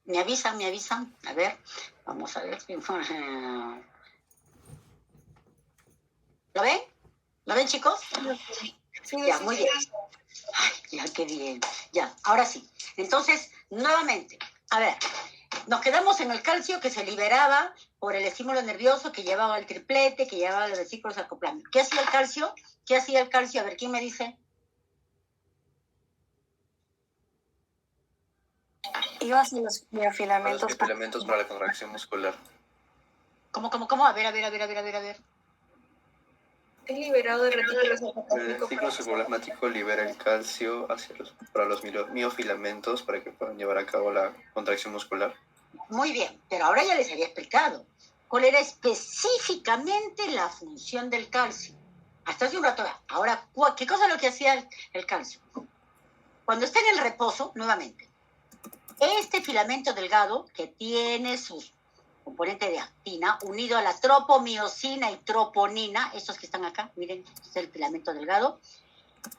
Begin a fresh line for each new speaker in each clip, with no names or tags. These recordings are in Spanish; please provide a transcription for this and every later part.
Me avisan. A ver, vamos a ver. ¿Lo ven? ¿Lo ven, chicos?
Sí,
Ya,
sí,
muy
sí.
bien. Ay, ya, qué bien. Ya, ahora sí. Entonces, nuevamente, a ver, nos quedamos en el calcio que se liberaba por el estímulo nervioso que llevaba el triplete, que llevaba los vesículos acoplando. ¿Qué hacía el calcio? ¿Qué hacía el calcio? A ver, ¿quién me dice?
Iba hacia los miofilamentos.
Los filamentos para la contracción muscular.
¿Cómo? A ver.
Es liberado del retículo
El
sarcoplástico.
ciclo subplasmático libera el calcio para los miofilamentos para que puedan llevar a cabo la contracción muscular.
Muy bien, pero ahora ya les había explicado cuál era específicamente la función del calcio. Hasta hace un rato. Ahora, ¿qué cosa es lo que hacía el calcio? Cuando está en el reposo, nuevamente, este filamento delgado que tiene sus componentes de actina unido a la tropomiosina y troponina, estos que están acá, miren, este es el filamento delgado.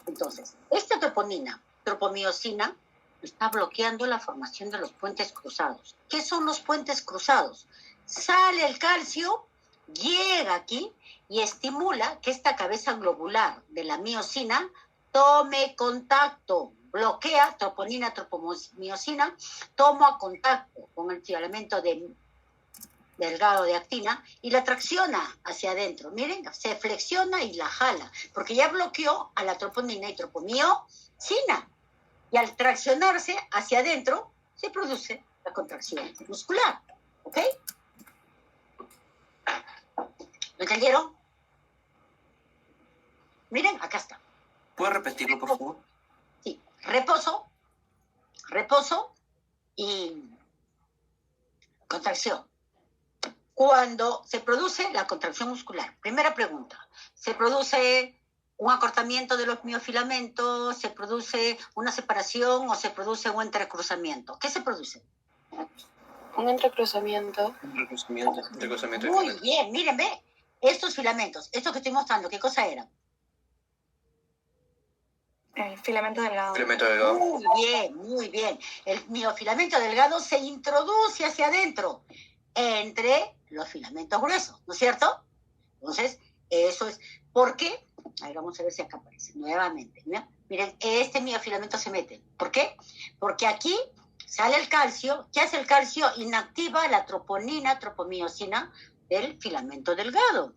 Entonces, esta tropomiosina, está bloqueando la formación de los puentes cruzados. ¿Qué son los puentes cruzados? Sale el calcio, llega aquí y estimula que esta cabeza globular de la miosina tome contacto, bloquea troponina, tropomiosina, toma contacto con el filamento delgado de actina y la tracciona hacia adentro. Miren, se flexiona y la jala, porque ya bloqueó a la troponina y tropomiosina. Y al traccionarse hacia adentro, se produce la contracción muscular. ¿Ok? ¿Lo entendieron? Miren, acá está.
¿Puedes repetirlo, por favor?
Sí, reposo y contracción. Cuando se produce la contracción muscular, primera pregunta, ¿se produce un acortamiento de los miofilamentos, se produce una separación o se produce un entrecruzamiento? ¿Qué se produce?
Un entrecruzamiento.
Entrecruzamiento.
Muy bien, miren, ve, estos filamentos, estos que estoy mostrando, ¿qué cosa eran?
El filamento delgado.
Filamento delgado.
Muy bien. El miofilamento delgado se introduce hacia adentro, entre los filamentos gruesos, ¿no es cierto? Entonces, eso es. ¿Por qué? Ahí vamos a ver si acá aparece nuevamente. ¿No? Miren, este miofilamento se mete. ¿Por qué? Porque aquí sale el calcio. ¿Qué hace el calcio? Inactiva la troponina, tropomiosina del filamento delgado.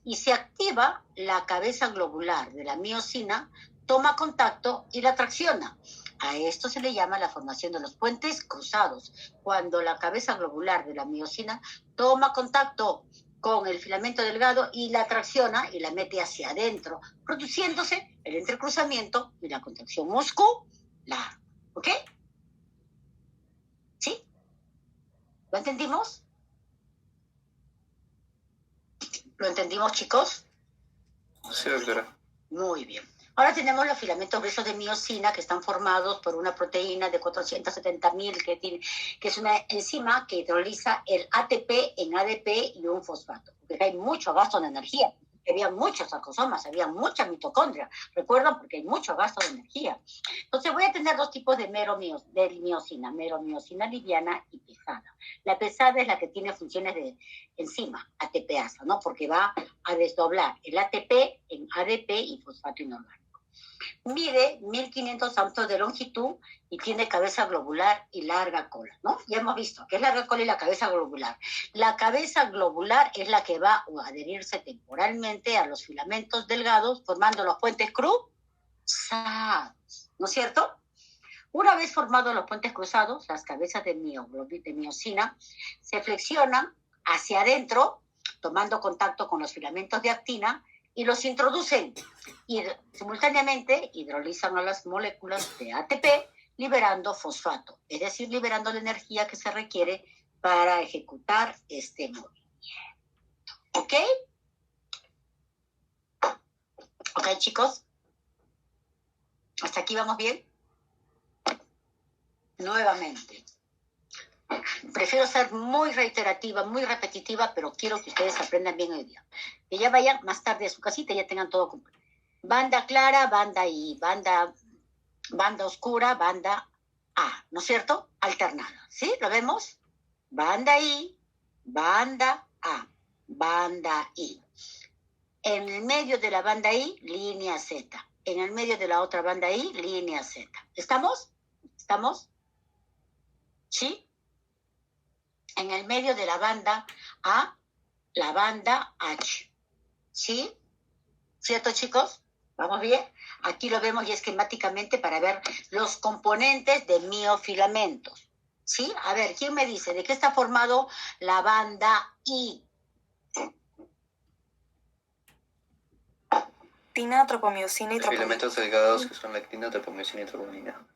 Y se activa la cabeza globular de la miosina, toma contacto y la tracciona. A esto se le llama la formación de los puentes cruzados. Cuando la cabeza globular de la miosina toma contacto con el filamento delgado y la tracciona y la mete hacia adentro, produciéndose el entrecruzamiento y la contracción muscular. ¿Ok? ¿Sí? ¿Lo entendimos? ¿Lo entendimos, chicos?
Sí, doctora.
Muy bien. Ahora tenemos los filamentos gruesos de miosina que están formados por una proteína de 470.000 que es una enzima que hidroliza el ATP en ADP y un fosfato. Porque hay mucho gasto de energía. Había muchos sarcosomas, había mucha mitocondria. ¿Recuerdan? Porque hay mucho gasto de energía. Entonces voy a tener dos tipos de miosina, meromiosina liviana y pesada. La pesada es la que tiene funciones de enzima, ATPasa, ¿no? Porque va a desdoblar el ATP en ADP y fosfato inorgánico. Mide 1500 autos de longitud y tiene cabeza globular y larga cola, ¿no? Ya hemos visto que es larga cola y la cabeza globular. La cabeza globular es la que va a adherirse temporalmente a los filamentos delgados, formando los puentes cruzados, ¿no es cierto? Una vez formados los puentes cruzados, las cabezas de miosina se flexionan hacia adentro, tomando contacto con los filamentos de actina, y los introducen y simultáneamente hidrolizan a las moléculas de ATP liberando fosfato, es decir, liberando la energía que se requiere para ejecutar este movimiento. ¿Ok? ¿Ok, chicos? ¿Hasta aquí vamos bien? Nuevamente. Prefiero ser muy reiterativa, muy repetitiva, pero quiero que ustedes aprendan bien hoy día. Que ya vayan más tarde a su casita y ya tengan todo completo. Banda clara, banda oscura, banda A, ¿no es cierto? Alternada, ¿sí? ¿Lo vemos? Banda I, banda A, banda I. En el medio de la banda I, línea Z. En el medio de la otra banda I, línea Z. ¿Estamos? ¿Estamos? ¿Sí? En el medio de la banda A, la banda H. ¿Sí? ¿Cierto, chicos? ¿Vamos bien? Aquí lo vemos ya esquemáticamente para ver los componentes de miofilamentos. ¿Sí? A ver, ¿quién me dice de qué está formado la banda I?
Actina, tropomiosina y
Los
troponina.
filamentos delgados que son la actina, tropomiosina y troponina.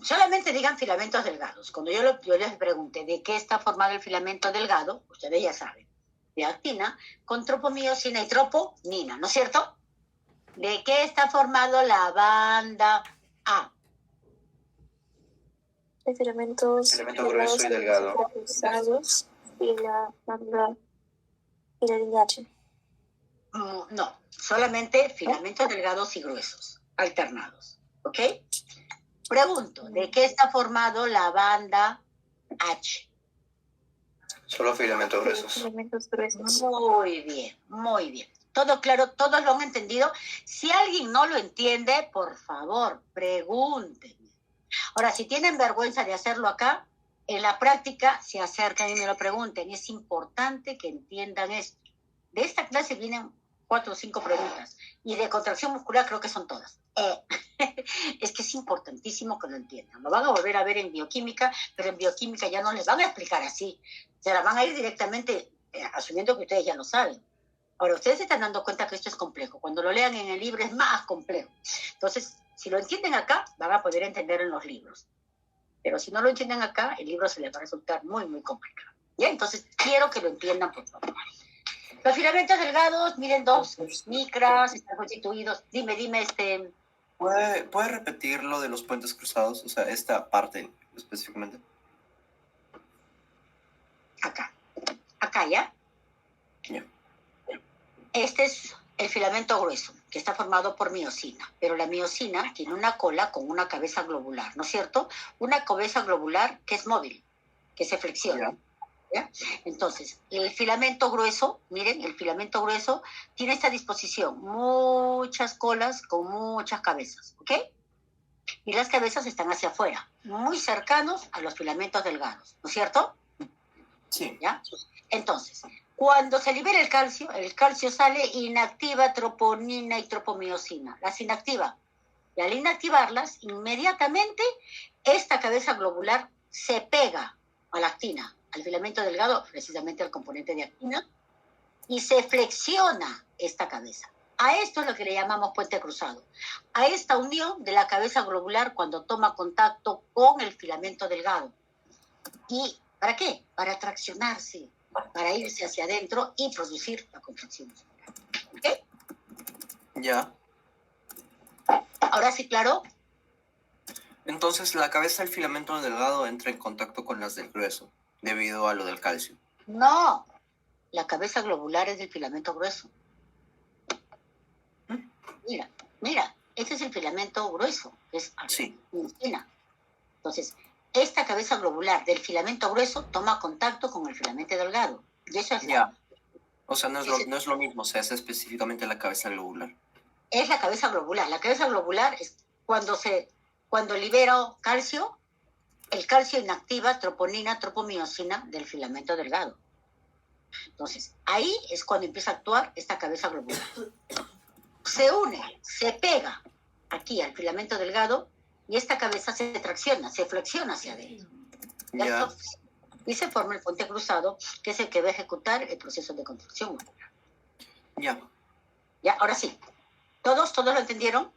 Solamente digan filamentos delgados. Cuando yo les pregunte de qué está formado el filamento delgado, ustedes ya saben, de actina, con tropomiosina y troponina, ¿no es cierto? ¿De qué está formado la banda A?
De filamentos
Filamento grueso y delgado.
cruzados y la banda y la línea H.
No, solamente filamentos delgados y gruesos, alternados, ¿ok? Pregunto, ¿de qué está formado la banda H?
Solo filamentos gruesos.
Filamentos gruesos.
Muy bien, muy bien. ¿Todo claro? ¿Todos lo han entendido? Si alguien no lo entiende, por favor, pregúntenme. Ahora, si tienen vergüenza de hacerlo acá, en la práctica se acercan y me lo pregunten. Es importante que entiendan esto. De esta clase vienen 4 o 5 preguntas. Y de contracción muscular creo que son todas. Es que es importantísimo que lo entiendan. Lo van a volver a ver en bioquímica, pero en bioquímica ya no les van a explicar así. Se la van a ir directamente asumiendo que ustedes ya lo saben. Ahora, ustedes se están dando cuenta que esto es complejo. Cuando lo lean en el libro es más complejo. Entonces, si lo entienden acá, van a poder entender en los libros. Pero si no lo entienden acá, el libro se les va a resultar muy, muy complicado. ¿Ya? Entonces, quiero que lo entiendan, por favor. Los filamentos delgados, miren, 2 micras, están constituidos. Dime,
¿Puede repetir lo de los puentes cruzados? O sea, esta parte específicamente.
acá. Acá, ¿ya?
Ya.
Este es el filamento grueso, que está formado por miosina. Pero la miosina tiene una cola con una cabeza globular, ¿no es cierto? Una cabeza globular que es móvil, que se flexiona. ¿Ya? Entonces, el filamento grueso, miren, el filamento grueso tiene esta disposición, muchas colas con muchas cabezas, ¿ok? Y las cabezas están hacia afuera, muy cercanos a los filamentos delgados, ¿no es cierto?
Sí.
¿Ya? Entonces, cuando se libera el calcio sale inactiva troponina y tropomiosina, las inactiva. Y al inactivarlas, inmediatamente esta cabeza globular se pega a la actina, al filamento delgado, precisamente al componente de actina, y se flexiona esta cabeza. A esto es lo que le llamamos puente cruzado. A esta unión de la cabeza globular cuando toma contacto con el filamento delgado. ¿Y para qué? Para traccionarse, para irse hacia adentro y producir la contracción muscular. ¿Ok?
Ya.
Ahora sí, claro.
Entonces, la cabeza del filamento delgado entra en contacto con las del grueso, debido a lo del calcio.
No, la cabeza globular es del filamento grueso. Mira, este es el filamento grueso, es
Sí.
miosina. Entonces, esta cabeza globular del filamento grueso toma contacto con el filamento delgado. Y eso es
Ya. O sea, no es lo mismo, o sea, es específicamente la cabeza globular.
es la cabeza globular. La cabeza globular es cuando libera calcio, el calcio inactiva troponina, tropomiosina del filamento delgado. Entonces, ahí es cuando empieza a actuar esta cabeza globular. Se une, se pega aquí al filamento delgado y esta cabeza se tracciona, se flexiona hacia adentro.
Ya.
Y se forma el puente cruzado, que es el que va a ejecutar el proceso de contracción muscular.
Ya.
Ya, ahora sí. ¿Todos lo entendieron?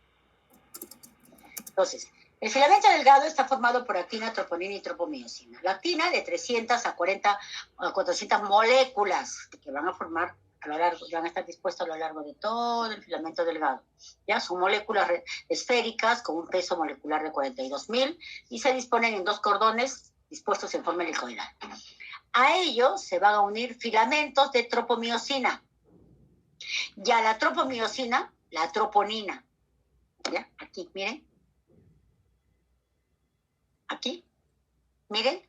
Entonces, el filamento delgado está formado por actina, troponina y tropomiosina. La actina de 300 a 400 moléculas que van a formar van a estar dispuestas a lo largo de todo el filamento delgado. ¿Ya? Son moléculas esféricas con un peso molecular de 42.000 y se disponen en 2 cordones dispuestos en forma helicoidal. A ellos se van a unir filamentos de tropomiosina. Y a la tropomiosina, la troponina. ¿Ya? Aquí, miren. Aquí, miren,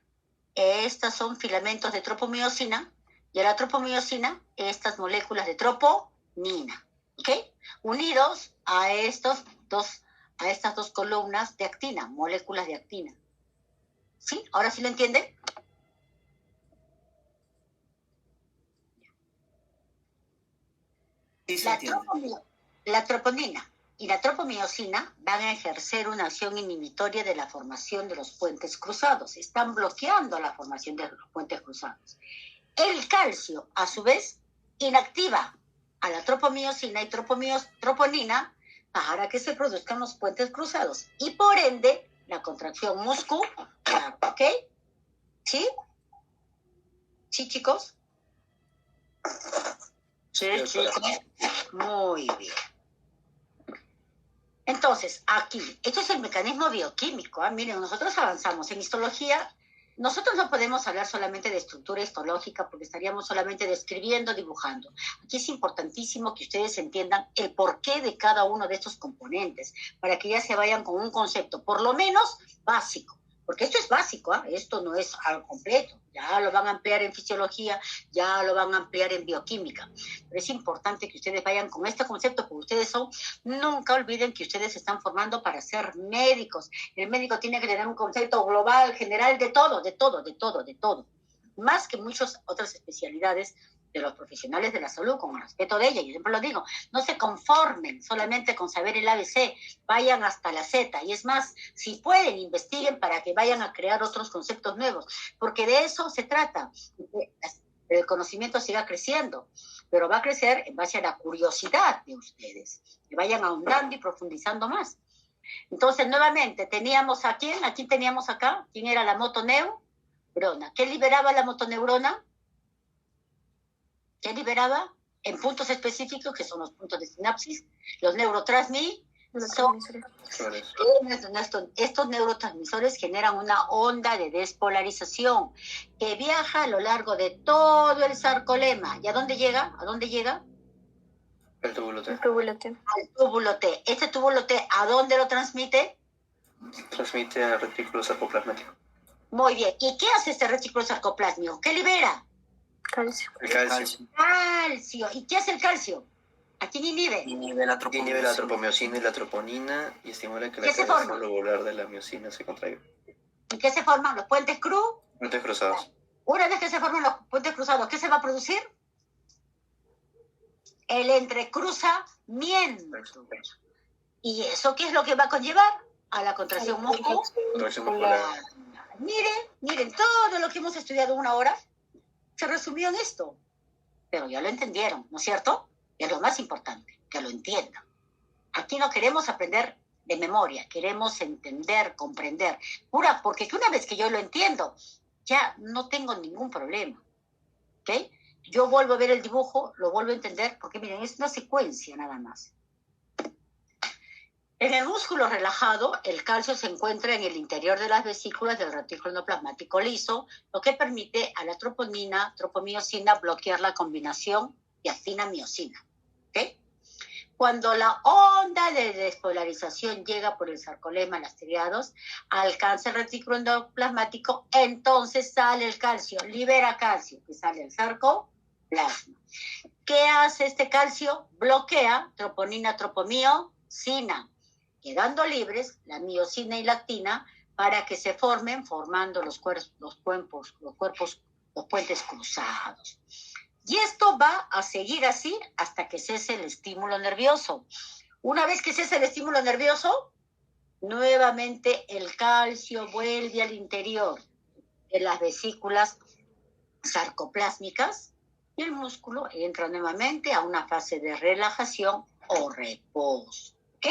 estas son filamentos de tropomiosina, y a la tropomiosina, estas moléculas de troponina, ¿ok? Unidos a estas dos columnas de actina, moléculas de actina. ¿Sí? ¿Ahora sí lo entienden?
Sí, se entiende.
La troponina y la tropomiosina van a ejercer una acción inhibitoria de la formación de los puentes cruzados. Están bloqueando la formación de los puentes cruzados. El calcio, a su vez, inactiva a la tropomiosina y troponina para que se produzcan los puentes cruzados. Y por ende, la contracción muscular. ¿Ok? ¿Sí? ¿Sí, chicos? Sí, chicos. Muy bien. Entonces, aquí, esto es el mecanismo bioquímico. Miren, nosotros avanzamos en histología. Nosotros no podemos hablar solamente de estructura histológica porque estaríamos solamente describiendo, dibujando. Aquí es importantísimo que ustedes entiendan el porqué de cada uno de estos componentes para que ya se vayan con un concepto, por lo menos básico. Porque esto es básico, esto no es algo completo. Ya lo van a ampliar en fisiología, ya lo van a ampliar en bioquímica. Pero es importante que ustedes vayan con este concepto, porque ustedes nunca olviden que ustedes se están formando para ser médicos. El médico tiene que tener un concepto global, general, de todo. Más que muchas otras especialidades de los profesionales de la salud, con el respeto de ella. Yo siempre lo digo, no se conformen solamente con saber el ABC, vayan hasta la Z. Y es más, si pueden, investiguen para que vayan a crear otros conceptos nuevos, porque de eso se trata. El conocimiento siga creciendo, pero va a crecer en base a la curiosidad de ustedes, que vayan ahondando y profundizando más. Entonces, nuevamente, teníamos a quién, aquí teníamos acá, ¿quién era la motoneurona? ¿Qué liberaba la motoneurona? ¿Qué liberaba? En puntos específicos, que son los puntos de sinapsis, los neurotransmisores. Estos neurotransmisores generan una onda de despolarización que viaja a lo largo de todo el sarcolema. ¿Y a dónde llega? ¿A dónde llega?
El túbulo T.
El túbulo T.
Al túbulo T. ¿Este túbulo T a dónde lo transmite?
Transmite al retículo sarcoplasmático.
Muy bien. ¿Y qué hace este retículo sarcoplásmico? ¿Qué libera?
Calcio.
El calcio.
Calcio. ¿Y qué hace el calcio? ¿A quién inhibe?
Inhibe la
Inhibe la tropomiosina y la troponina y estimula que la
¿Qué se
cadena
forma?
globular de la miosina se contraiga.
¿Y qué se forman? Los puentes
Puentes cruzados.
Una vez que se forman los puentes cruzados, ¿qué se va a producir? El entrecruzamiento. ¿Y eso qué es lo que va a conllevar? A la contracción muscular.
Contracción muscular.
Miren, todo lo que hemos estudiado una hora se resumió en esto. Pero ya lo entendieron, ¿no es cierto? Y es lo más importante, que lo entiendan. Aquí no queremos aprender de memoria, queremos entender, comprender. Porque una vez que yo lo entiendo, ya no tengo ningún problema. ¿Ok? Yo vuelvo a ver el dibujo, lo vuelvo a entender, porque miren, es una secuencia nada más. En el músculo relajado, el calcio se encuentra en el interior de las vesículas del retículo endoplasmático liso, lo que permite a la tropomiosina bloquear la combinación de actina-miosina. ¿Okay? Cuando la onda de despolarización llega por el sarcolema a las triados, alcanza el retículo endoplasmático, entonces sale el calcio, libera calcio, que sale el sarcoplasma. ¿Qué hace este calcio? Bloquea troponina, tropomiosina, quedando libres la miosina y la actina para que se formen, formando los puentes cruzados. Y esto va a seguir así hasta que cese el estímulo nervioso. Una vez que cese el estímulo nervioso, nuevamente el calcio vuelve al interior de las vesículas sarcoplásmicas y el músculo entra nuevamente a una fase de relajación o reposo. ¿Ok?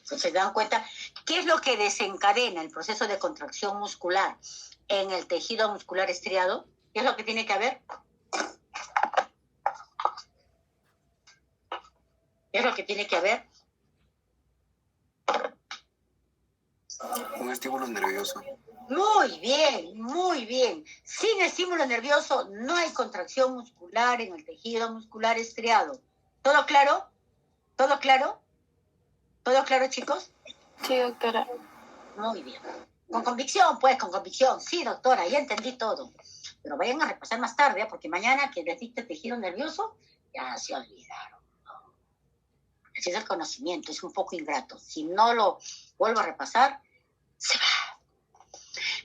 Entonces, ¿se dan cuenta? ¿Qué es lo que desencadena el proceso de contracción muscular en el tejido muscular estriado? ¿Qué es lo que tiene que haber? ¿Qué es lo que tiene que haber?
Un estímulo nervioso.
Muy bien, muy bien. Sin estímulo nervioso no hay contracción muscular en el tejido muscular estriado. ¿Todo claro? ¿Todo claro? ¿Todo claro, chicos?
Sí, doctora.
Muy bien. Con convicción, pues, con convicción. Sí, doctora, ya entendí todo. Pero vayan a repasar más tarde, ¿eh? Porque mañana que les dicte tejido nervioso, ya se olvidaron. Así es el conocimiento, es un poco ingrato. Si no lo vuelvo a repasar, se va.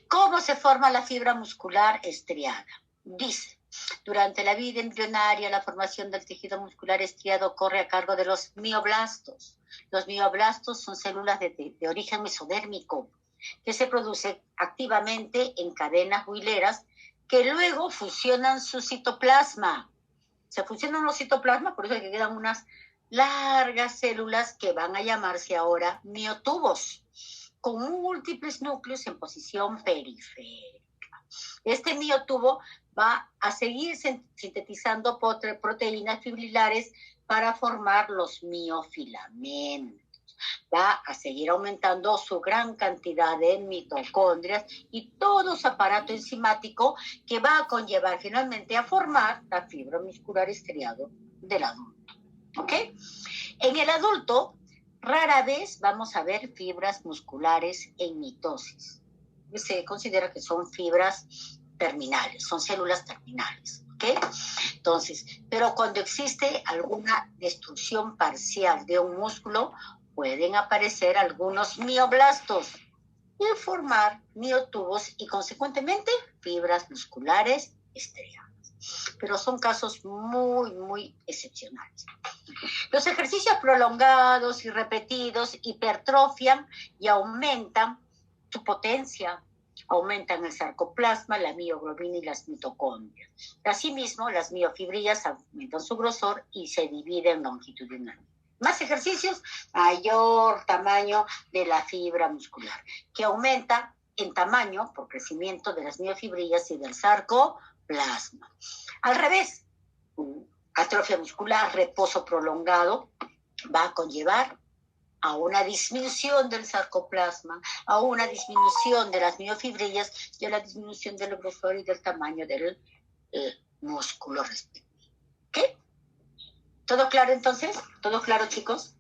¿Cómo se forma la fibra muscular estriada? Dice, durante la vida embrionaria, la formación del tejido muscular estriado corre a cargo de los mioblastos. Los mioblastos son células de origen mesodérmico que se producen activamente en cadenas huileras que luego fusionan su citoplasma. Se fusionan los citoplasmas, por eso es que quedan unas largas células que van a llamarse ahora miotubos, con múltiples núcleos en posición periférica. Este miotubo va a seguir sintetizando proteínas fibrilares para formar los miofilamentos. Va a seguir aumentando su gran cantidad de mitocondrias y todo su aparato enzimático que va a conllevar finalmente a formar la fibra muscular estriado del adulto. ¿Ok? En el adulto, rara vez vamos a ver fibras musculares en mitosis. Se considera que son fibras terminales, son células terminales. ¿Ok? Entonces, pero cuando existe alguna destrucción parcial de un músculo, pueden aparecer algunos mioblastos y formar miotubos y consecuentemente fibras musculares estriadas. Pero son casos muy, muy excepcionales. Los ejercicios prolongados y repetidos hipertrofian y aumentan su potencia, aumentan el sarcoplasma, la mioglobina y las mitocondrias. Asimismo, las miofibrillas aumentan su grosor y se dividen longitudinalmente. Más ejercicios, mayor tamaño de la fibra muscular, que aumenta en tamaño por crecimiento de las miofibrillas y del sarcoplasma. Al revés, atrofia muscular, reposo prolongado, va a conllevar a una disminución del sarcoplasma, a una disminución de las miofibrillas y a la disminución del grosor y del tamaño del músculo respectivo. ¿Ok? ¿Todo claro entonces? ¿Todo claro, chicos?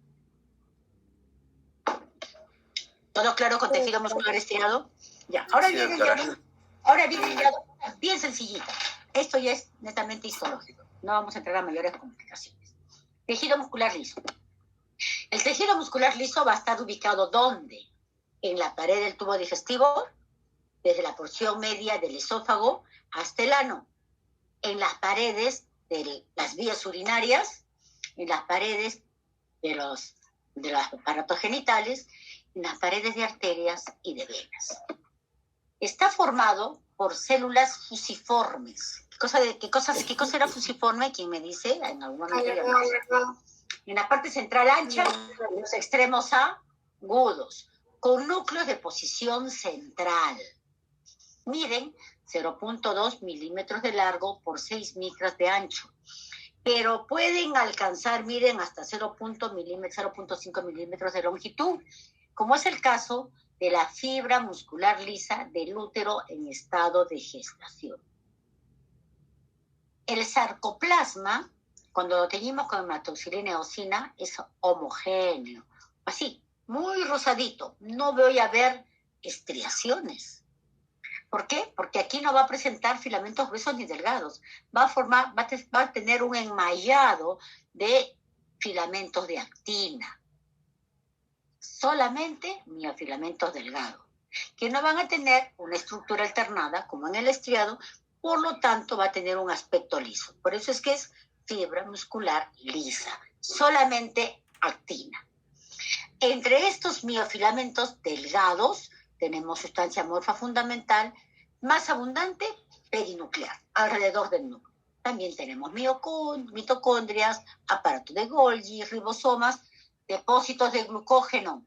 ¿Todo claro con tejido muscular estirado? Ya, ahora
Sí,
viene
doctora.
ya, ahora viene ya bien sencillita. Esto ya es netamente histológico. No vamos a entrar a mayores complicaciones. Tejido muscular liso. El tejido muscular liso va a estar ubicado ¿dónde? En la pared del tubo digestivo, desde la porción media del esófago hasta el ano. En las paredes de las vías urinarias, en las paredes de los aparatos genitales, en las paredes de arterias y de venas. Está formado por células fusiformes. ¿Qué cosa era fusiforme? ¿Quién me dice? En algún momento ya me dice. En la parte central ancha, los extremos agudos, con núcleos de posición central. Miden 0.2 milímetros de largo por 6 micras de ancho, pero pueden alcanzar, miren, hasta 0.5 milímetros de longitud, como es el caso de la fibra muscular lisa del útero en estado de gestación. El sarcoplasma, cuando lo teñimos con hematoxilina eosina, es homogéneo, así, muy rosadito. No voy a ver estriaciones. ¿Por qué? Porque aquí no va a presentar filamentos gruesos ni delgados. Va a tener un enmallado de filamentos de actina. Solamente miofilamentos delgados, que no van a tener una estructura alternada como en el estriado, por lo tanto va a tener un aspecto liso. Por eso es que es fibra muscular lisa, solamente actina. Entre estos miofilamentos delgados tenemos sustancia morfa fundamental más abundante, perinuclear, alrededor del núcleo. También tenemos mitocondrias, aparato de Golgi, ribosomas, depósitos de glucógeno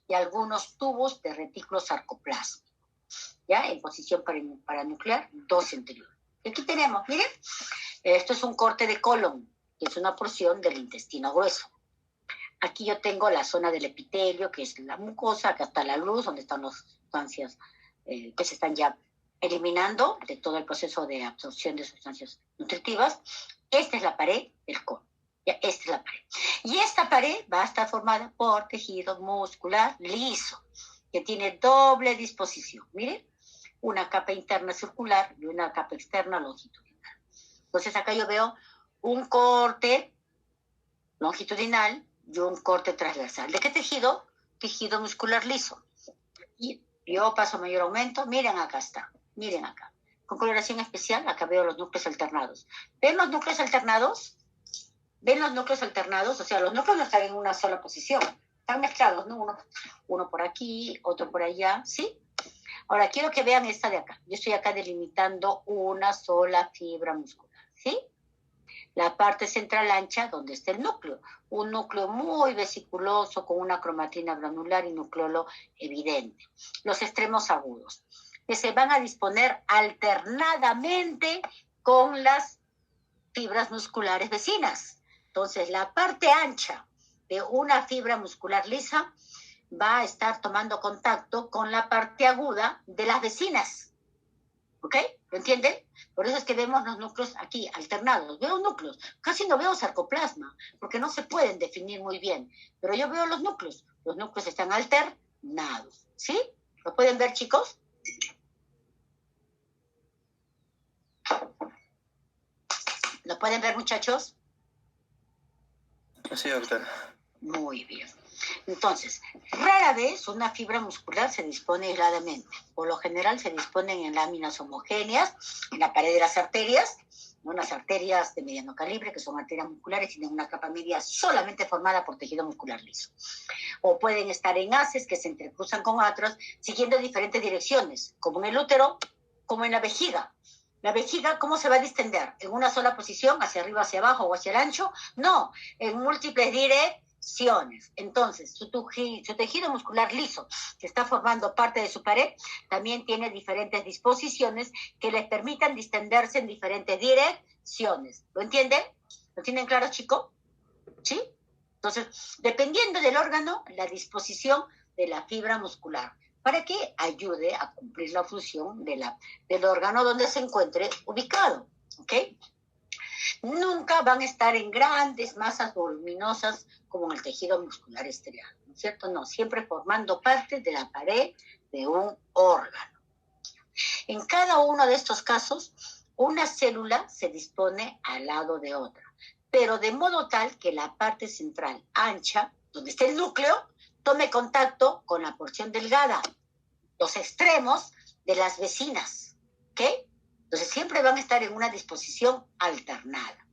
y algunos tubos de retículo sarcoplasma, ¿ya? En posición paranuclear, 2 anterior. Y aquí tenemos, miren, esto es un corte de colon, que es una porción del intestino grueso. Aquí yo tengo la zona del epitelio, que es la mucosa, acá está la luz, donde están las sustancias que se están ya eliminando de todo el proceso de absorción de sustancias nutritivas. Esta es la pared del colon. Ya, esta es la pared. Y esta pared va a estar formada por tejido muscular liso, que tiene doble disposición. Miren, una capa interna circular y una capa externa longitudinal. Entonces acá yo veo un corte longitudinal y un corte transversal. ¿De qué tejido? Tejido muscular liso. Y yo paso mayor aumento. Miren, acá está. Miren acá. Con coloración especial, acá veo los núcleos alternados. ¿Ven los núcleos alternados? ¿Ven los núcleos alternados? O sea, los núcleos no están en una sola posición. Están mezclados, ¿no? Uno por aquí, otro por allá, ¿sí? Ahora, quiero que vean esta de acá. Yo estoy acá delimitando una sola fibra muscular, ¿sí? La parte central ancha, donde está el núcleo. Un núcleo muy vesiculoso, con una cromatina granular y nucleolo evidente. Los extremos agudos, que se van a disponer alternadamente con las fibras musculares vecinas. Entonces, la parte ancha de una fibra muscular lisa va a estar tomando contacto con la parte aguda de las vecinas. ¿Ok? ¿Lo entienden? Por eso es que vemos los núcleos aquí, alternados. Veo núcleos. Casi no veo sarcoplasma, porque no se pueden definir muy bien. Pero yo veo los núcleos. Los núcleos están alternados. ¿Sí? ¿Lo pueden ver, chicos? ¿Lo pueden ver, muchachos?
Sí, doctora.
Muy bien. Entonces, rara vez una fibra muscular se dispone aisladamente. Por lo general se disponen en láminas homogéneas, en la pared de las arterias, ¿no? Las arterias de mediano calibre, que son arterias musculares, tienen una capa media solamente formada por tejido muscular liso. O pueden estar en haces que se entrecruzan con otros, siguiendo diferentes direcciones, como en el útero, como en la vejiga. La vejiga, ¿cómo se va a distender? ¿En una sola posición, hacia arriba, hacia abajo o hacia el ancho? No, en múltiples direcciones. Entonces, su tejido muscular liso, que está formando parte de su pared, también tiene diferentes disposiciones que les permitan distenderse en diferentes direcciones. ¿Lo entienden? ¿Lo tienen claro, chicos? ¿Sí? Entonces, dependiendo del órgano, la disposición de la fibra muscular, para que ayude a cumplir la función del órgano donde se encuentre ubicado, ¿ok? Nunca van a estar en grandes masas voluminosas como en el tejido muscular estriado, ¿no es cierto? No, siempre formando parte de la pared de un órgano. En cada uno de estos casos, una célula se dispone al lado de otra, pero de modo tal que la parte central ancha, donde está el núcleo, tome contacto con la porción delgada, los extremos de las vecinas, ¿ok? Entonces siempre van a estar en una disposición alternada.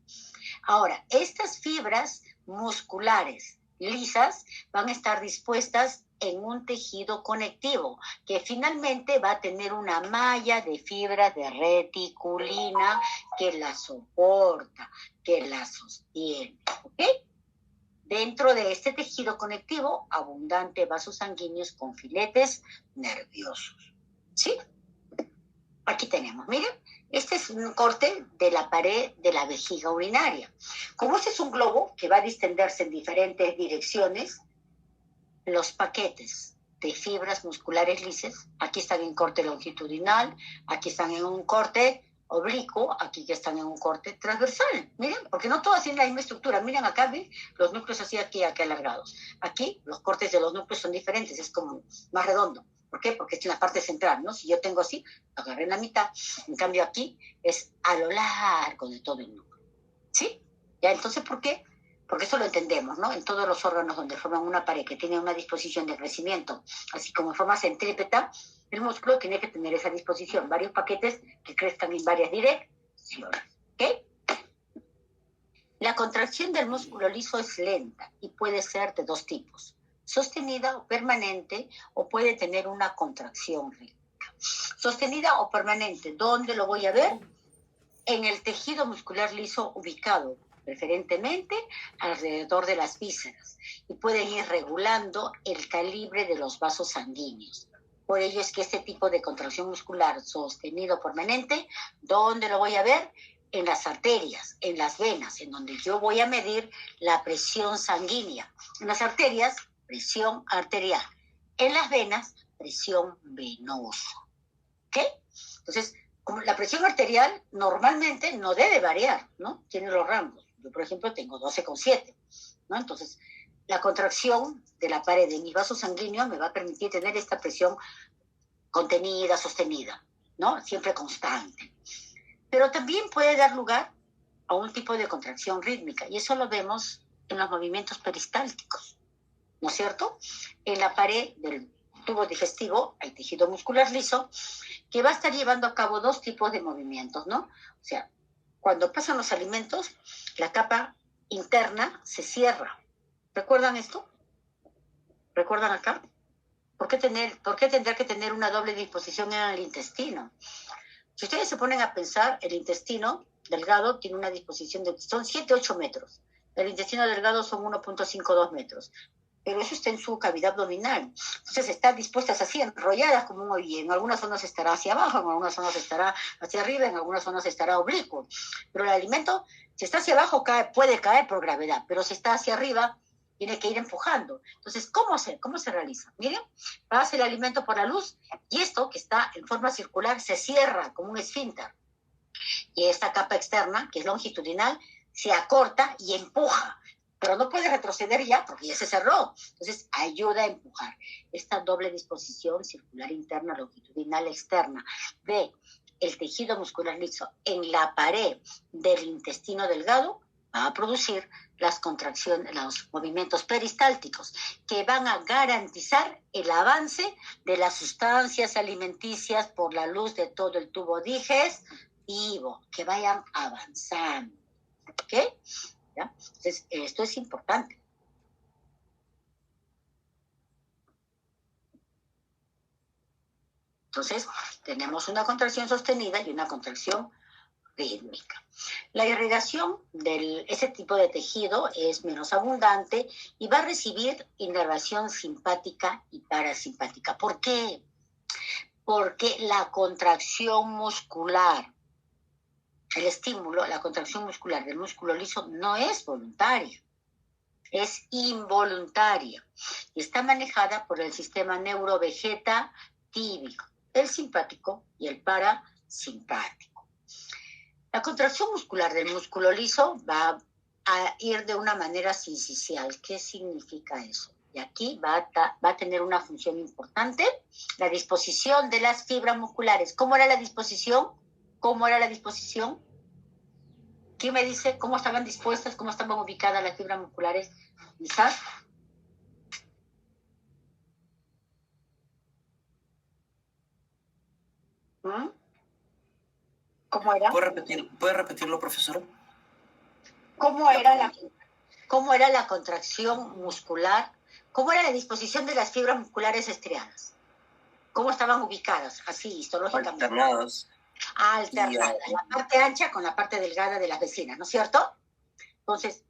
Ahora, estas fibras musculares lisas van a estar dispuestas en un tejido conectivo que finalmente va a tener una malla de fibras de reticulina que la soporta, que la sostiene, ¿ok? Dentro de este tejido conectivo, abundante vasos sanguíneos con filetes nerviosos. ¿Sí? Aquí tenemos, miren, este es un corte de la pared de la vejiga urinaria. Como este es un globo que va a distenderse en diferentes direcciones, los paquetes de fibras musculares lisas, aquí están en corte longitudinal, aquí están en un corte oblicuo, aquí que están en un corte transversal. Miren, porque no todas tienen la misma estructura. Miren acá, ¿ven? Los núcleos así aquí alargados. Aquí los cortes de los núcleos son diferentes, es como más redondo. ¿Por qué? Porque es en la parte central, ¿no? Si yo tengo así, agarré en la mitad. En cambio aquí es a lo largo de todo el núcleo. ¿Sí? Ya, entonces, ¿por qué? Porque eso lo entendemos, ¿no? En todos los órganos donde forman una pared que tiene una disposición de crecimiento, así como en forma centrípeta, el músculo tiene que tener esa disposición, varios paquetes que crezcan en varias direcciones, ¿ok? La contracción del músculo liso es lenta y puede ser de dos tipos, sostenida o permanente, o puede tener una contracción rítmica. Sostenida o permanente, ¿dónde lo voy a ver? En el tejido muscular liso ubicado preferentemente alrededor de las vísceras, y pueden ir regulando el calibre de los vasos sanguíneos. Por ello es que este tipo de contracción muscular sostenido permanente, ¿dónde lo voy a ver? En las arterias, en las venas, en donde yo voy a medir la presión sanguínea. En las arterias, presión arterial. En las venas, presión venosa. ¿Ok? Entonces, como la presión arterial normalmente no debe variar, ¿no? Tiene los rangos Yo, por ejemplo, tengo 12,7, ¿no? Entonces, la contracción de la pared de mis vasos sanguíneos me va a permitir tener esta presión contenida, sostenida, ¿no? Siempre constante. Pero también puede dar lugar a un tipo de contracción rítmica, y eso lo vemos en los movimientos peristálticos, ¿no es cierto? En la pared del tubo digestivo hay tejido muscular liso que va a estar llevando a cabo dos tipos de movimientos, ¿no? O sea, cuando pasan los alimentos, la capa interna se cierra. ¿Recuerdan esto? ¿Recuerdan acá? ¿Por qué tendría que tener una doble disposición en el intestino? Si ustedes se ponen a pensar, el intestino delgado tiene una disposición son 7-8 metros. El intestino delgado son 1,52 metros. Pero eso está en su cavidad abdominal. Entonces están dispuestas así, enrolladas como un hoyo. En algunas zonas estará hacia abajo, en algunas zonas estará hacia arriba, en algunas zonas estará oblicuo. Pero el alimento, si está hacia abajo, puede caer por gravedad, pero si está hacia arriba, tiene que ir empujando. Entonces, ¿cómo se realiza? Miren, pasa el alimento por la luz y esto, que está en forma circular, se cierra como un esfínter. Y esta capa externa, que es longitudinal, se acorta y empuja. Pero no puede retroceder ya porque ya se cerró. Entonces, ayuda a empujar. Esta doble disposición circular interna, longitudinal, externa, de el tejido muscular liso en la pared del intestino delgado va a producir las contracciones, los movimientos peristálticos que van a garantizar el avance de las sustancias alimenticias por la luz de todo el tubo digestivo, que vayan avanzando. ¿Ok? ¿Ya? Entonces, esto es importante. Entonces, tenemos una contracción sostenida y una contracción rítmica. La irrigación de ese tipo de tejido es menos abundante y va a recibir inervación simpática y parasimpática. ¿Por qué? Porque la contracción muscular, el estímulo, la contracción muscular del músculo liso no es voluntaria, es involuntaria y está manejada por el sistema neurovegetativo, el simpático y el parasimpático. La contracción muscular del músculo liso va a ir de una manera sincicial. ¿Qué significa eso? Y aquí va a tener una función importante, la disposición de las fibras musculares. ¿Cómo era la disposición? ¿Cómo era la disposición? ¿Quién me dice cómo estaban dispuestas, cómo estaban ubicadas las fibras musculares? ¿Quizás? ¿Cómo era?
¿Puede repetirlo, profesora?
¿Cómo era la contracción muscular? ¿Cómo era la disposición de las fibras musculares estriadas? ¿Cómo estaban ubicadas? Así, histológicamente.
Alternadas.
Alternadas. La parte ancha con la parte delgada de las vecinas, ¿no es cierto? Entonces,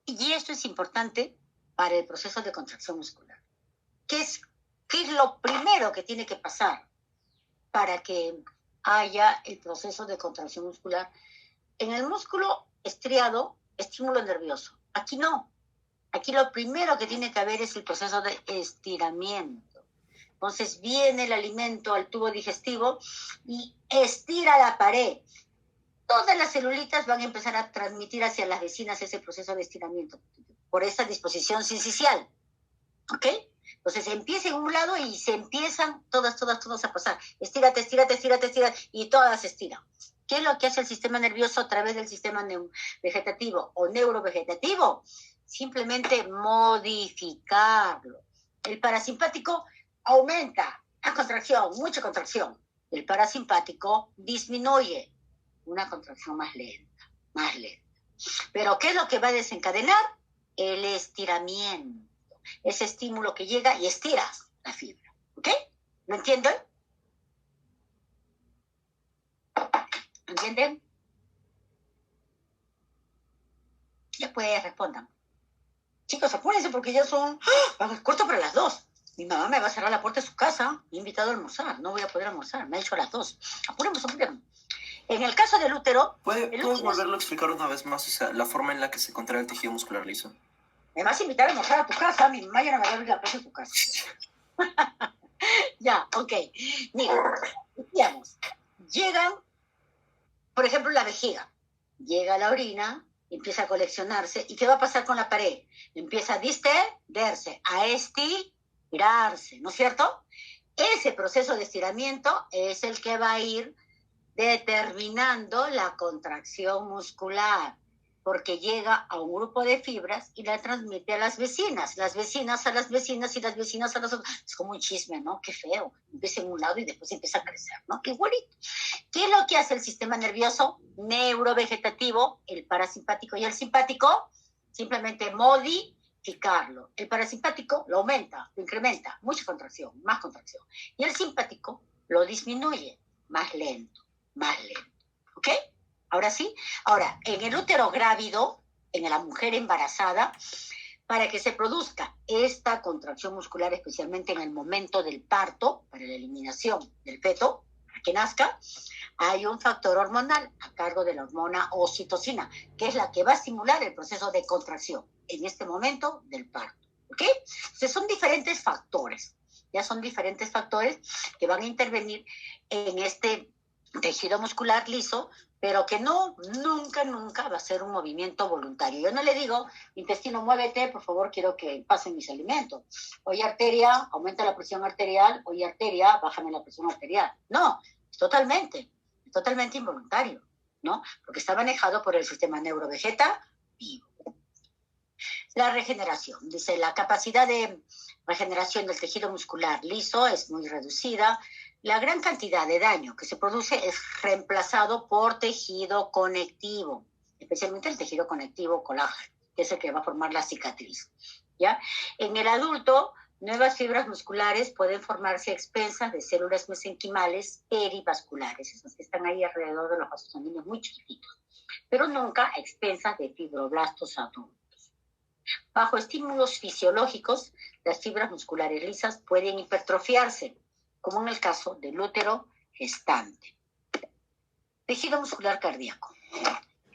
y esto es importante para el proceso de contracción muscular. ¿Qué es lo primero que tiene que pasar para que haya el proceso de contracción muscular? En el músculo estriado, estímulo nervioso. Aquí no. Aquí lo primero que tiene que haber es el proceso de estiramiento. Entonces viene el alimento al tubo digestivo y estira la pared. Todas las celulitas van a empezar a transmitir hacia las vecinas ese proceso de estiramiento por esa disposición sincicial. ¿Ok? Entonces empieza en un lado y se empiezan todas a pasar. Estírate, y todas se estiran. ¿Qué es lo que hace el sistema nervioso a través del sistema vegetativo o neurovegetativo? Simplemente modificarlo. El parasimpático aumenta la contracción, mucha contracción. El parasimpático disminuye, una contracción más lenta. Pero ¿qué es lo que va a desencadenar? El estiramiento. Ese estímulo que llega y estiras la fibra. ¿Ok? ¿Lo entienden? ¿Entienden? Después respondan. Chicos, apúrense porque ya son corto para las 2. Mi mamá me va a cerrar la puerta de su casa. Me ha invitado a almorzar. No voy a poder almorzar. Me ha dicho a las 2. Apuremos. En el caso del útero...
¿Puedes volverlo a explicar una vez más? O sea, la forma en la que se contrae el tejido muscular liso.
Me vas a invitar a almorzar a tu casa. Mi mamá ya no me va a abrir la puerta de tu casa. Ya, ok. Mira, digamos, llegan, por ejemplo, la vejiga. llega a la orina, empieza a coleccionarse. ¿Y qué va a pasar con la pared? Empieza a distenderse, a estirarse, ¿no es cierto? Ese proceso de estiramiento es el que va a ir determinando la contracción muscular, porque llega a un grupo de fibras y la transmite a las vecinas a las vecinas y las vecinas a las otras. Es como un chisme, ¿no? Qué feo. Empieza en un lado y después empieza a crecer, ¿no? Igualito. ¿Qué es lo que hace el sistema nervioso neurovegetativo, el parasimpático y el simpático? Simplemente modificarlo. El parasimpático lo aumenta, lo incrementa, mucha contracción, más contracción. Y el simpático lo disminuye, más lento. ¿Ok? Ahora sí. Ahora, en el útero grávido, en la mujer embarazada, para que se produzca esta contracción muscular, especialmente en el momento del parto, para la eliminación del feto, para que nazca, hay un factor hormonal a cargo de la hormona oxitocina, que es la que va a estimular el proceso de contracción en este momento del parto. ¿Ok? Entonces son diferentes factores. Ya son diferentes factores que van a intervenir en este tejido muscular liso, pero que nunca va a ser un movimiento voluntario. Yo no le digo, intestino, muévete, por favor, quiero que pasen mis alimentos. Oye, arteria, aumenta la presión arterial. Oye, arteria, bájame la presión arterial. No, es totalmente involuntario, ¿no? Porque está manejado por el sistema neurovegetativo. La regeneración. Dice, la capacidad de regeneración del tejido muscular liso es muy reducida. La gran cantidad de daño que se produce es reemplazado por tejido conectivo, especialmente el tejido conectivo colágeno, que es el que va a formar la cicatriz, ¿ya? En el adulto, nuevas fibras musculares pueden formarse a expensas de células mesenquimales perivasculares, esas que están ahí alrededor de los vasos sanguíneos muy chiquititos, pero nunca a expensas de fibroblastos adultos. Bajo estímulos fisiológicos, las fibras musculares lisas pueden hipertrofiarse, como en el caso del útero gestante. Tejido muscular cardíaco.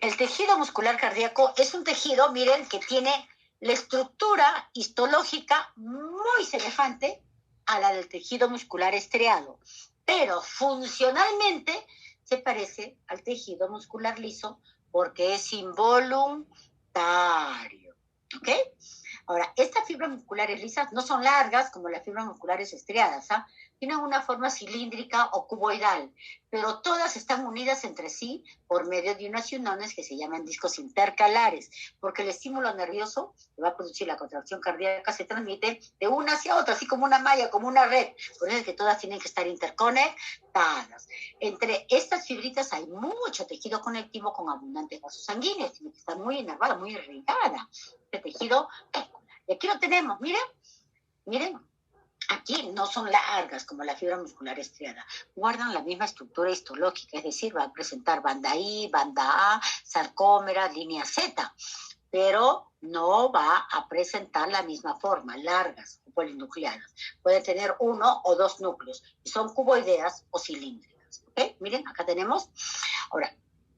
El tejido muscular cardíaco es un tejido, miren, que tiene la estructura histológica muy semejante a la del tejido muscular estriado, pero funcionalmente se parece al tejido muscular liso porque es involuntario. ¿Ok? Ahora, estas fibras musculares lisas no son largas como las fibras musculares estriadas, ¿ah? Tienen una forma cilíndrica o cuboidal, pero todas están unidas entre sí por medio de unas iones que se llaman discos intercalares, porque el estímulo nervioso que va a producir la contracción cardíaca se transmite de una hacia otra, así como una malla, como una red. Por eso es que todas tienen que estar interconectadas. Entre estas fibritas hay mucho tejido conectivo con abundantes vasos sanguíneos, tiene que estar muy inervada, muy irrigada. Este tejido, y aquí lo tenemos, miren. Aquí no son largas como la fibra muscular estriada, guardan la misma estructura histológica, es decir, va a presentar banda I, banda A, sarcómera, línea Z, pero no va a presentar la misma forma, largas o polinucleadas. Pueden tener uno o dos núcleos y son cuboideas o cilíndricas. ¿Okay? Miren, acá tenemos. Ahora,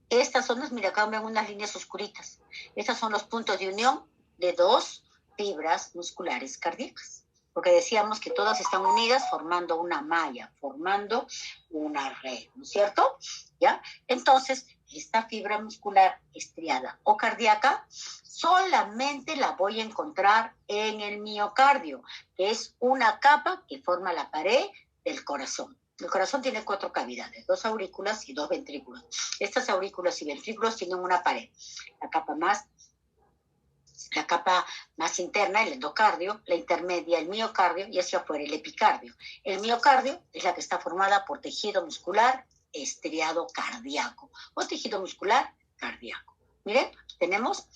estas zonas, mira, acá ven unas líneas oscuritas. Estos son los puntos de unión de dos fibras musculares cardíacas, porque decíamos que todas están unidas formando una malla, formando una red, ¿no es cierto? ¿Ya? Entonces, esta fibra muscular estriada o cardíaca solamente la voy a encontrar en el miocardio, que es una capa que forma la pared del corazón. El corazón tiene 4 cavidades, 2 aurículas y 2 ventrículos. Estas aurículas y ventrículos tienen una pared. La capa más interna, el endocardio, la intermedia, el miocardio, y hacia afuera, el epicardio. El miocardio es la que está formada por tejido muscular estriado cardíaco o tejido muscular cardíaco. Miren, tenemos,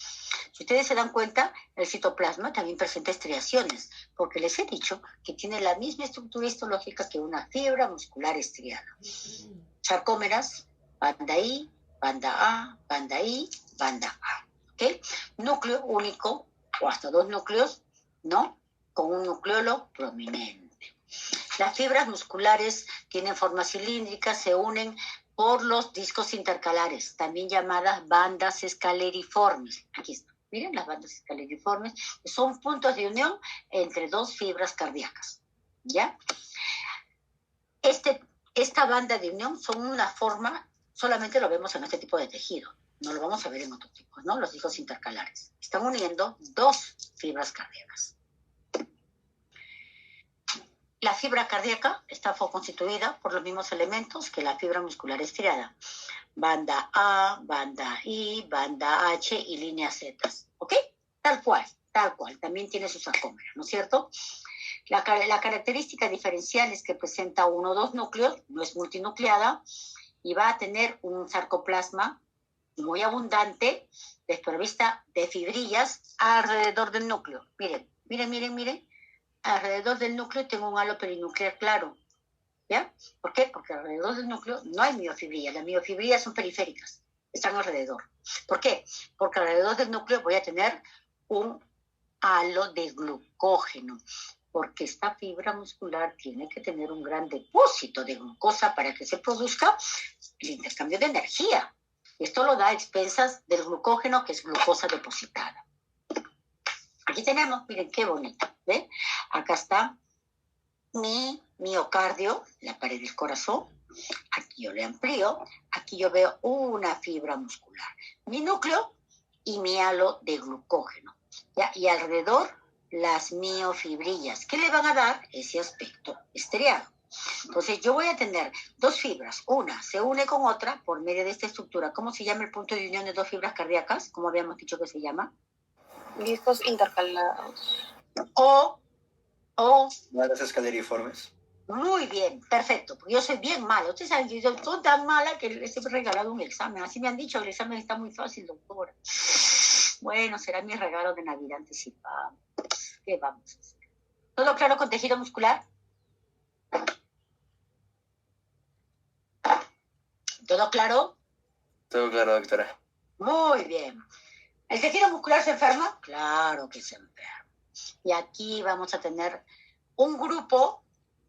si ustedes se dan cuenta, el citoplasma también presenta estriaciones, porque les he dicho que tiene la misma estructura histológica que una fibra muscular estriada. Sarcómeras, banda I, banda A, banda I, banda A. ¿Okay? Núcleo único o hasta 2 núcleos, ¿no? Con un nucleolo prominente. Las fibras musculares tienen forma cilíndrica, se unen por los discos intercalares, también llamadas bandas escaleriformes. Aquí están, miren las bandas escaleriformes, son puntos de unión entre 2 fibras cardíacas, ¿ya? Esta banda de unión son una forma, solamente lo vemos en este tipo de tejido. No lo vamos a ver en otros tipos, ¿no? Los discos intercalares. Están uniendo dos fibras cardíacas. La fibra cardíaca está constituida por los mismos elementos que la fibra muscular estriada. Banda A, banda I, banda H y líneas Z. ¿Ok? Tal cual. También tiene su sarcómero, ¿no es cierto? La característica diferencial es que presenta uno o dos núcleos, no es multinucleada, y va a tener un sarcoplasma muy abundante, desprovista de fibrillas alrededor del núcleo. Miren. Alrededor del núcleo tengo un halo perinuclear claro. ¿Ya? ¿Por qué? Porque alrededor del núcleo no hay miofibrillas. Las miofibrillas son periféricas, están alrededor. ¿Por qué? Porque alrededor del núcleo voy a tener un halo de glucógeno, porque esta fibra muscular tiene que tener un gran depósito de glucosa para que se produzca el intercambio de energía. Esto lo da a expensas del glucógeno, que es glucosa depositada. Aquí tenemos, miren qué bonito, ¿ve? Acá está mi miocardio, la pared del corazón. Aquí yo le amplío, aquí yo veo una fibra muscular, mi núcleo y mi halo de glucógeno, ¿ya? Y alrededor las miofibrillas, que le van a dar ese aspecto estriado. Entonces yo voy a tener dos fibras, una se une con otra por medio de esta estructura. ¿Cómo se llama el punto de unión de dos fibras cardíacas? ¿Cómo habíamos dicho que se llama?
Discos intercalados.
O
Las escaleriformes.
muy bien, perfecto, porque yo soy bien mala. Ustedes saben que yo soy tan mala que les he regalado un examen. Así me han dicho, el examen está muy fácil, doctora. Bueno, será mi regalo de Navidad anticipado. ¿Qué vamos a hacer? ¿Todo claro con tejido muscular? ¿Todo claro?
Todo claro, doctora.
Muy bien. ¿El tejido muscular se enferma? Claro que se enferma. Y aquí vamos a tener un grupo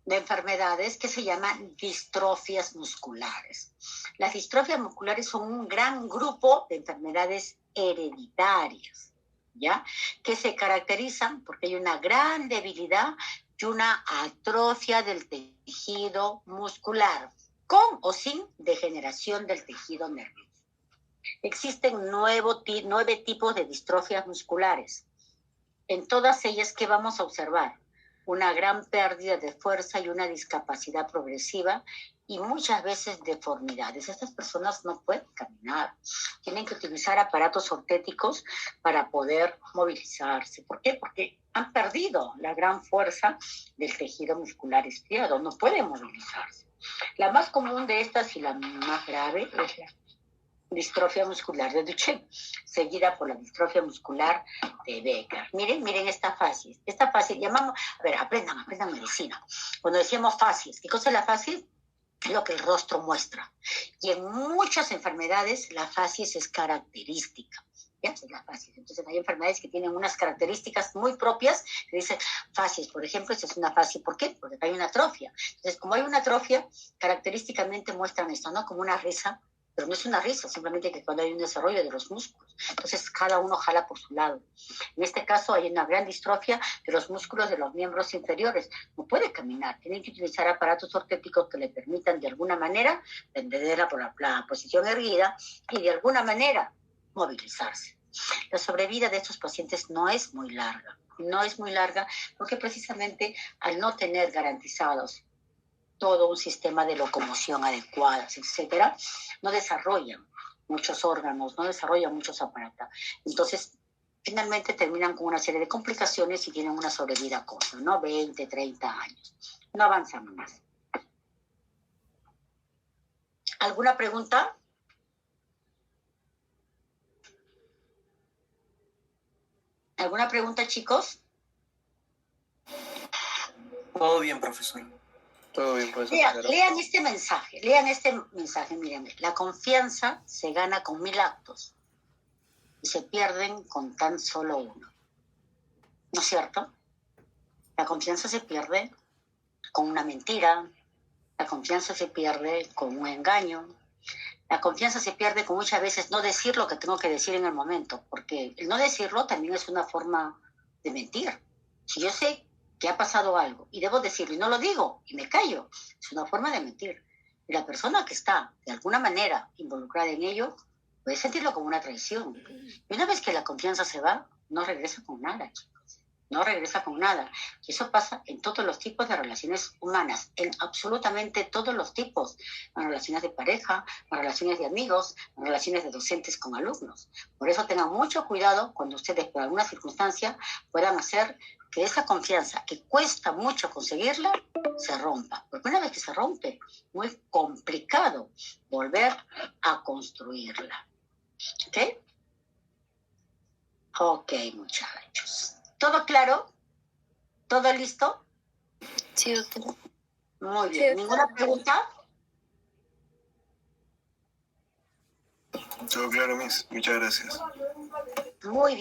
de enfermedades que se llaman distrofias musculares. Las distrofias musculares son un gran grupo de enfermedades hereditarias, ¿ya? Que se caracterizan porque hay una gran debilidad y una atrofia del tejido muscular, con o sin degeneración del tejido nervioso. Existen 9 tipos de distrofias musculares. En todas ellas, ¿qué vamos a observar? Una gran pérdida de fuerza y una discapacidad progresiva y muchas veces deformidades. Estas personas no pueden caminar, tienen que utilizar aparatos ortéticos para poder movilizarse. ¿Por qué? Porque han perdido la gran fuerza del tejido muscular estriado, no pueden movilizarse. La más común de estas y la más grave es la distrofia muscular de Duchenne, seguida por la distrofia muscular de Becker. Miren esta fascia. Esta fascia llamamos, a ver, aprendan medicina. Cuando decíamos fascias, ¿qué cosa es la fascia? Es lo que el rostro muestra. Y en muchas enfermedades la fascia es característica. ¿Ya? Es la fascia. Entonces hay enfermedades que tienen unas características muy propias que dicen fascias. Por ejemplo, esta es una fascia. ¿Por qué? Porque hay una atrofia. Entonces, como hay una atrofia, característicamente muestran esto, ¿no? Como una risa. Pero no es una risa, simplemente que cuando hay un desarrollo de los músculos. Entonces, cada uno jala por su lado. En este caso, hay una gran distrofia de los músculos de los miembros inferiores. No puede caminar, tienen que utilizar aparatos ortéticos que le permitan, de alguna manera, entenderla por la posición erguida y, de alguna manera, movilizarse. La sobrevida de estos pacientes no es muy larga. No es muy larga porque, precisamente, al no tener garantizados todo un sistema de locomoción adecuadas, etcétera, no desarrollan muchos órganos, no desarrollan muchos aparatos. Entonces, finalmente terminan con una serie de complicaciones y tienen una sobrevida corta, ¿no? 20, 30 años. No avanzan más. ¿Alguna pregunta? ¿Alguna pregunta, chicos?
Todo bien, profesor.
Todo bien, pues.
Lean este mensaje, miren, la confianza se gana con 1000 actos y se pierden con tan solo uno. ¿No es cierto? La confianza se pierde con una mentira, la confianza se pierde con un engaño, la confianza se pierde con muchas veces no decir lo que tengo que decir en el momento, porque el no decirlo también es una forma de mentir. Si yo sé que ha pasado algo y debo decirlo y no lo digo y me callo, es una forma de mentir. Y la persona que está de alguna manera involucrada en ello Puede sentirlo como una traición. Y una vez que la confianza se va, no regresa con nada, chicos. No regresa con nada. Y eso pasa en todos los tipos de relaciones humanas, en absolutamente todos los tipos. En relaciones de pareja, en relaciones de amigos, en relaciones de docentes con alumnos. Por eso tengan mucho cuidado cuando ustedes por alguna circunstancia puedan hacer que esa confianza, que cuesta mucho conseguirla, se rompa. Porque una vez que se rompe, muy complicado volver a construirla. ¿Ok? Ok, muchachos. ¿Todo claro? ¿Todo listo?
Sí, doctora.
Muy bien. ¿Ninguna pregunta?
Todo claro, Miss. Muchas gracias.
Muy bien.